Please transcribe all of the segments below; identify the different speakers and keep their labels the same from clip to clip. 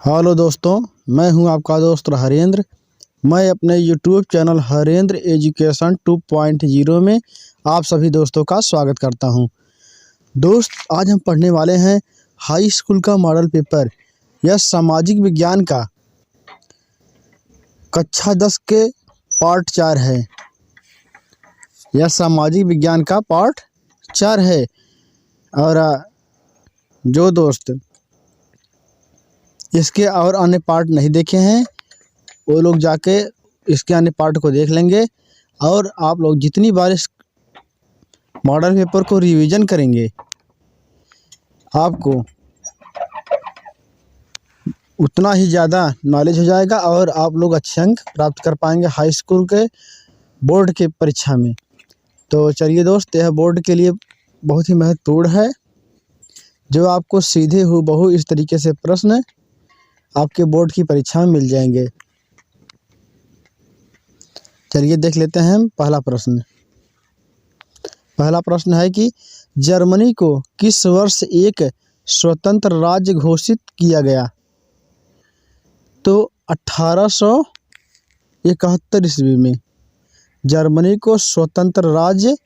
Speaker 1: Hello दोस्तों, मैं हूं आपका दोस्त हरेंद्र। मैं अपने यूट्यूब चैनल हरेंद्र एजुकेशन 2.0 में आप सभी दोस्तों का स्वागत करता हूं। दोस्त, आज हम पढ़ने वाले हैं हाई स्कूल का मॉडल पेपर। यह सामाजिक विज्ञान का कक्षा 10 के पार्ट 4 है। यह सामाजिक विज्ञान का पार्ट 4 है। और जो दोस्त इसके और अन्य पार्ट नहीं देखे हैं वो लोग जाके इसके अन्य पार्ट को देख लेंगे। और आप लोग जितनी बार इस मॉडल पेपर को रिवीजन करेंगे आपको उतना ही ज़्यादा नॉलेज हो जाएगा और आप लोग अच्छे अंक प्राप्त कर पाएंगे हाई स्कूल के बोर्ड के परीक्षा में। तो चलिए दोस्त, यह बोर्ड के लिए बहुत ही महत्वपूर्ण है, जो आपको सीधे हूबहू इस तरीके से प्रश्न आपके बोर्ड की परीक्षा में मिल जाएंगे। चलिए देख लेते हैं पहला प्रश्न। पहला प्रश्न है कि जर्मनी को किस वर्ष एक स्वतंत्र राज्य घोषित किया गया? तो 1871 ईस्वी में जर्मनी को स्वतंत्र राज्य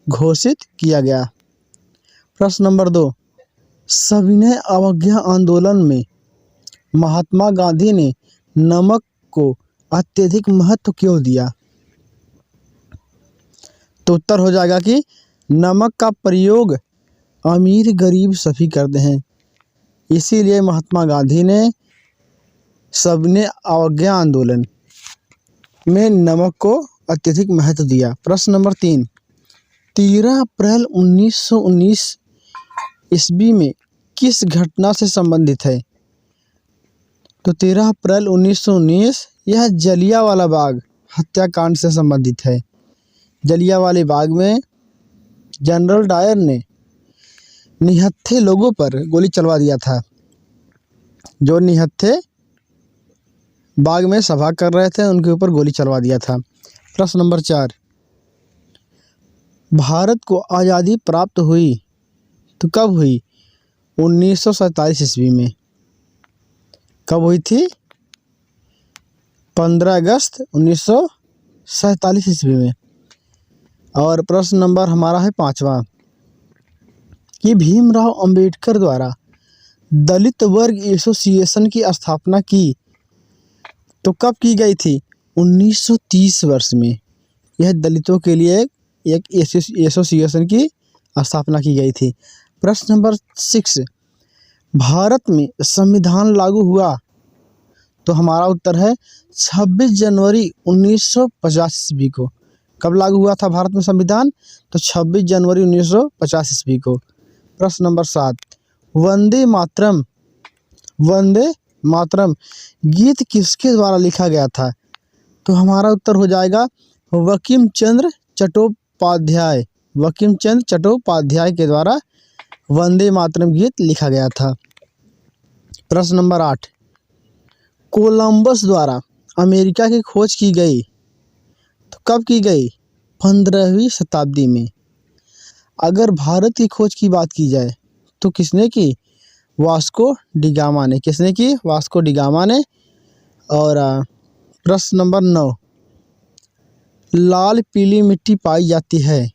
Speaker 1: घोषित किया गया। प्रश्न नंबर 2, सविनय अवज्ञा आंदोलन में महात्मा गांधी ने नमक को अत्यधिक महत्व क्यों दिया? तो उत्तर हो जाएगा कि नमक का प्रयोग अमीर गरीब सभी करते हैं, इसीलिए महात्मा गांधी ने सविनय अवज्ञा आंदोलन में नमक को अत्यधिक महत्व दिया। प्रश्न नंबर 3, 13 अप्रैल 1919 ईस्वी में किस घटना से संबंधित है? तो 13 अप्रैल 1919 यह जलियांवाला बाग हत्याकांड से संबंधित है। जलियांवाले बाग में जनरल डायर ने निहत्थे लोगों पर गोली चलवा दिया था। जो निहत्थे बाग में सभा कर रहे थे उनके ऊपर गोली चलवा दिया था। प्रश्न नंबर 4, भारत को आज़ादी प्राप्त हुई तो कब हुई? 1947 ईस्वी में। कब हुई थी? 15 अगस्त 1947 ईस्वी में। और प्रश्न नंबर हमारा है 5वां कि भीमराव अंबेडकर द्वारा दलित वर्ग एसोसिएशन की स्थापना की तो कब की गई थी? 1930 वर्ष में यह दलितों के लिए एक एसोसिएशन की स्थापना की गई थी। प्रश्न नंबर 6, भारत में संविधान लागू हुआ? तो हमारा उत्तर है 26 जनवरी 1950 ईस्वी को। कब लागू हुआ था भारत में संविधान? तो 26 जनवरी 1950 ईस्वी को। प्रश्न नंबर 7, वंदे मातरम गीत किसके द्वारा लिखा गया था? तो हमारा उत्तर हो जाएगा बंकिम चंद्र चट्टोपाध्याय के द्वारा वंदे मातरम गीत लिखा गया था। प्रश्न नंबर 8, कोलंबस द्वारा अमेरिका की खोज की गई तो कब की गई? 15वीं शताब्दी में। अगर भारत की खोज की बात की जाए तो किसने की? वास्को डी गामा ने। किसने की? वास्को डी गामा ने। और प्रश्न नंबर 9, लाल पीली मिट्टी पाई जाती है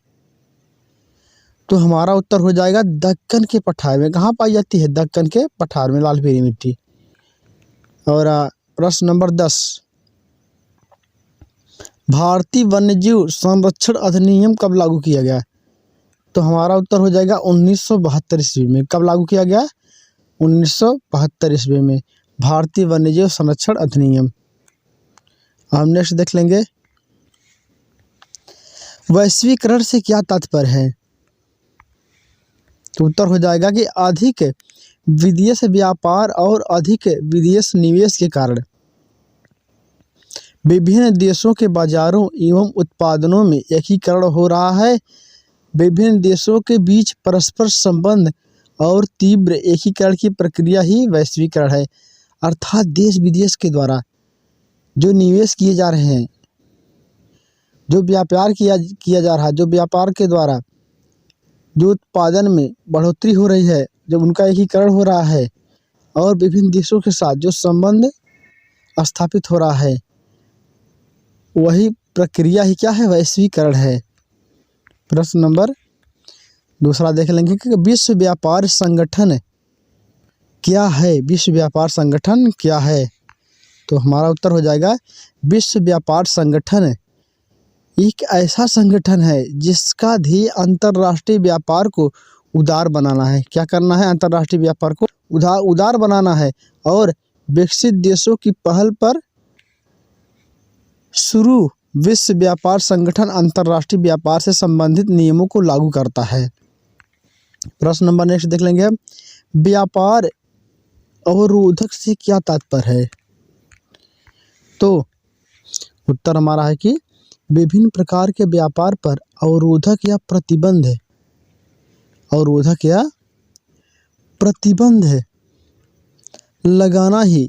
Speaker 1: तो हमारा उत्तर हो जाएगा दक्कन के पठार में। कहाँ पाई जाती है? दक्कन के पठार में लाल पीली मिट्टी। और प्रश्न नंबर 10, भारतीय वन्यजीव संरक्षण अधिनियम कब लागू किया गया? तो हमारा उत्तर हो जाएगा 1972 ईस्वी में। कब लागू किया गया? 1972 ईस्वी में भारतीय वन्यजीव संरक्षण अधिनियम। हम नेक्स्ट देख लेंगे, वैश्वीकरण से क्या तात्पर्य है? तो उत्तर हो जाएगा कि अधिक विदेश व्यापार और अधिक विदेश निवेश के कारण विभिन्न देशों के बाजारों एवं उत्पादनों में एकीकरण हो रहा है। विभिन्न देशों के बीच परस्पर संबंध और तीव्र एकीकरण की प्रक्रिया ही वैश्वीकरण है। अर्थात देश विदेश के द्वारा जो निवेश किए जा रहे हैं, जो व्यापार किया जा रहा है, जो व्यापार के द्वारा जो उत्पादन में बढ़ोतरी हो रही है, जब उनका एकीकरण हो रहा है और विभिन्न देशों के साथ जो संबंध स्थापित हो रहा है वही प्रक्रिया ही क्या है, वैश्वीकरण है। प्रश्न नंबर दूसरा देख लेंगे कि विश्व व्यापार संगठन क्या है। विश्व व्यापार संगठन क्या है? तो हमारा उत्तर हो जाएगा विश्व व्यापार संगठन एक ऐसा संगठन है जिसका ध्येय अंतर्राष्ट्रीय व्यापार को उदार बनाना है। क्या करना है? अंतर्राष्ट्रीय व्यापार को उदार बनाना है और विकसित देशों की पहल पर शुरू विश्व व्यापार संगठन अंतर्राष्ट्रीय व्यापार से संबंधित नियमों को लागू करता है। प्रश्न नंबर नेक्स्ट देख लेंगे, व्यापार अवरोधक से क्या तात्पर्य है? तो उत्तर हमारा है कि विभिन्न प्रकार के व्यापार पर अवरोधक या प्रतिबंध है। अवरोधक या प्रतिबंध है लगाना ही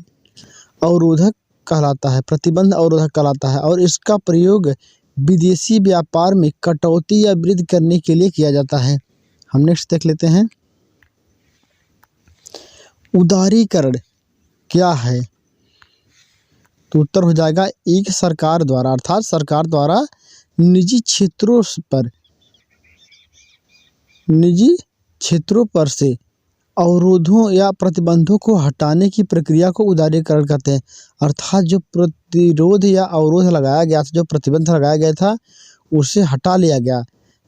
Speaker 1: अवरोधक कहलाता है, प्रतिबंध अवरोधक कहलाता है और इसका प्रयोग विदेशी व्यापार में कटौती या वृद्धि करने के लिए किया जाता है। हम नेक्स्ट देख लेते हैं, उदारीकरण क्या है? तो उत्तर हो जाएगा एक सरकार द्वारा अर्थात सरकार द्वारा निजी क्षेत्रों पर से अवरोधों या प्रतिबंधों को हटाने की प्रक्रिया को उदारीकरण कहते हैं। अर्थात जो प्रतिरोध या अवरोध लगाया गया था, जो प्रतिबंध लगाया गया था उसे हटा लिया गया,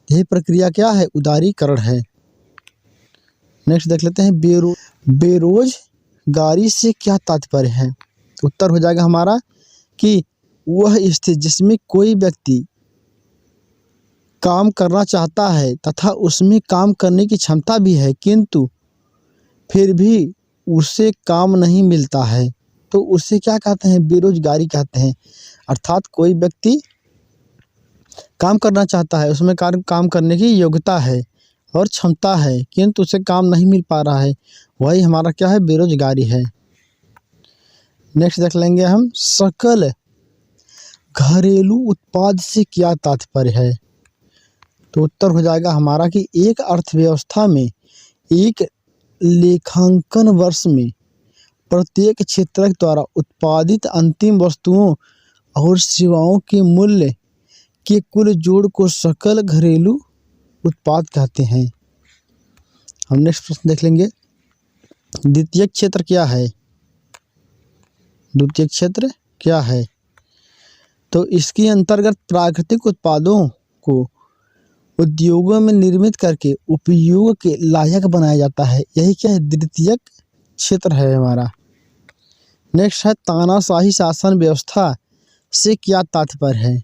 Speaker 1: यही प्रक्रिया क्या है? उदारीकरण है। नेक्स्ट देख लेते हैं, बेरोजगारी से क्या तात्पर्य है? उत्तर हो जाएगा हमारा कि वह स्थिति जिसमें कोई व्यक्ति काम करना चाहता है तथा उसमें काम करने की क्षमता भी है किंतु फिर भी उसे काम नहीं मिलता है, तो उसे क्या कहते हैं? बेरोजगारी कहते हैं। अर्थात कोई व्यक्ति काम करना चाहता है, उसमें काम करने की योग्यता है और क्षमता है किंतु उसे काम नहीं मिल पा रहा है, वही हमारा क्या है? बेरोजगारी है। नेक्स्ट देख लेंगे हम, सकल घरेलू उत्पाद से क्या तात्पर्य है? तो उत्तर हो जाएगा हमारा कि एक अर्थव्यवस्था में एक लेखांकन वर्ष में प्रत्येक क्षेत्र द्वारा उत्पादित अंतिम वस्तुओं और सेवाओं के मूल्य के कुल जोड़ को सकल घरेलू उत्पाद कहते हैं। हम नेक्स्ट प्रश्न देख लेंगे, द्वितीयक क्षेत्र क्या है? द्वितीयक क्षेत्र क्या है? तो इसके अंतर्गत प्राकृतिक उत्पादों को उद्योगों में निर्मित करके उपयोग के लायक बनाया जाता है, यही क्या है? द्वितीयक क्षेत्र है हमारा। नेक्स्ट है, तानाशाही शासन व्यवस्था से क्या तात्पर्य है?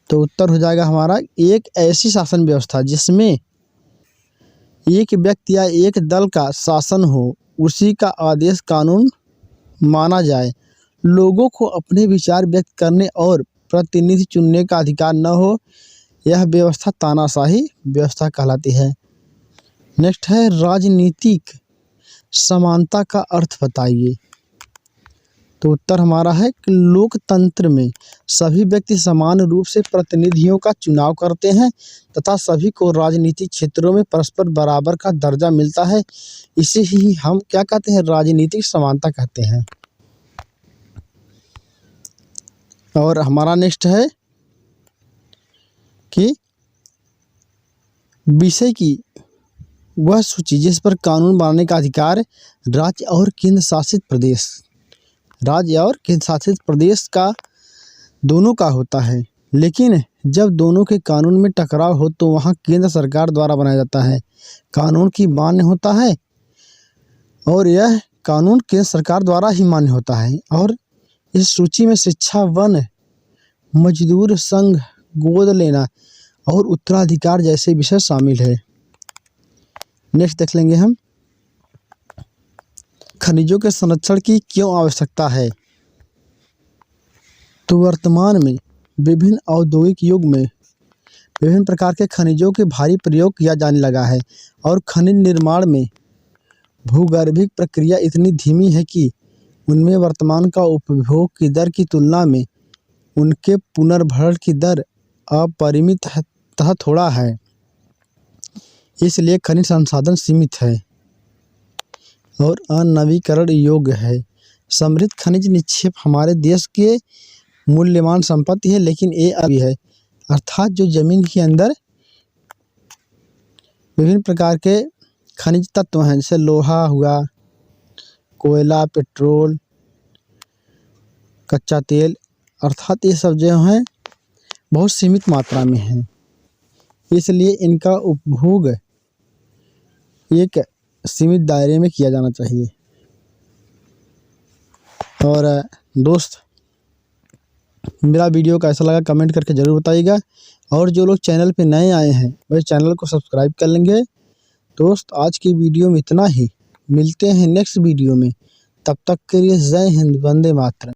Speaker 1: तो उत्तर हो जाएगा हमारा एक ऐसी शासन व्यवस्था जिसमें एक व्यक्ति या एक दल का शासन हो, उसी का आदेश कानून माना जाए, लोगों को अपने विचार व्यक्त करने और प्रतिनिधि चुनने का अधिकार न हो, यह व्यवस्था तानाशाही व्यवस्था कहलाती है। नेक्स्ट है, राजनीतिक समानता का अर्थ बताइए। तो उत्तर हमारा है कि लोकतंत्र में सभी व्यक्ति समान रूप से प्रतिनिधियों का चुनाव करते हैं तथा सभी को राजनीतिक क्षेत्रों में परस्पर बराबर का दर्जा मिलता है, इसे ही हम क्या कहते हैं? राजनीतिक समानता कहते हैं। और हमारा नेक्स्ट है कि विषय की वह सूची जिस पर कानून बनाने का अधिकार राज्य और केंद्र शासित प्रदेश का दोनों का होता है, लेकिन जब दोनों के कानून में टकराव हो तो वहाँ केंद्र सरकार द्वारा बनाया जाता है, कानून की मान्य होता है और यह कानून केंद्र सरकार द्वारा ही मान्य होता है। और इस सूची में शिक्षा, वन, मजदूर संघ, गोद लेना और उत्तराधिकार जैसे विषय शामिल है। नेक्स्ट देख लेंगे हम, खनिजों के संरक्षण की क्यों आवश्यकता है? तो वर्तमान में विभिन्न औद्योगिक युग में विभिन्न प्रकार के खनिजों के भारी प्रयोग किया जाने लगा है और खनिज निर्माण में भूगर्भिक प्रक्रिया इतनी धीमी है कि उनमें वर्तमान का उपभोग की दर की तुलना में उनके पुनर्भरण की दर अपरिमित तथा थोड़ा है, इसलिए खनिज संसाधन सीमित है। और अनवीकरण योग्य है। समृद्ध खनिज निक्षेप हमारे देश के मूल्यवान संपत्ति है, लेकिन ये अभी है, अर्थात जो जमीन के अंदर विभिन्न प्रकार के खनिज तत्व हैं, जैसे लोहा हुआ, कोयला, पेट्रोल, कच्चा तेल, अर्थात ये सब जो हैं बहुत सीमित मात्रा में हैं, इसलिए इनका उपभोग एक सीमित दायरे में किया जाना चाहिए। और दोस्त, मेरा वीडियो कैसा लगा कमेंट करके ज़रूर बताइएगा, और जो लोग चैनल पे नए आए हैं वह चैनल को सब्सक्राइब कर लेंगे। दोस्त, आज की वीडियो में इतना ही, मिलते हैं नेक्स्ट वीडियो में, तब तक के लिए जय हिंद, वंदे मातरम।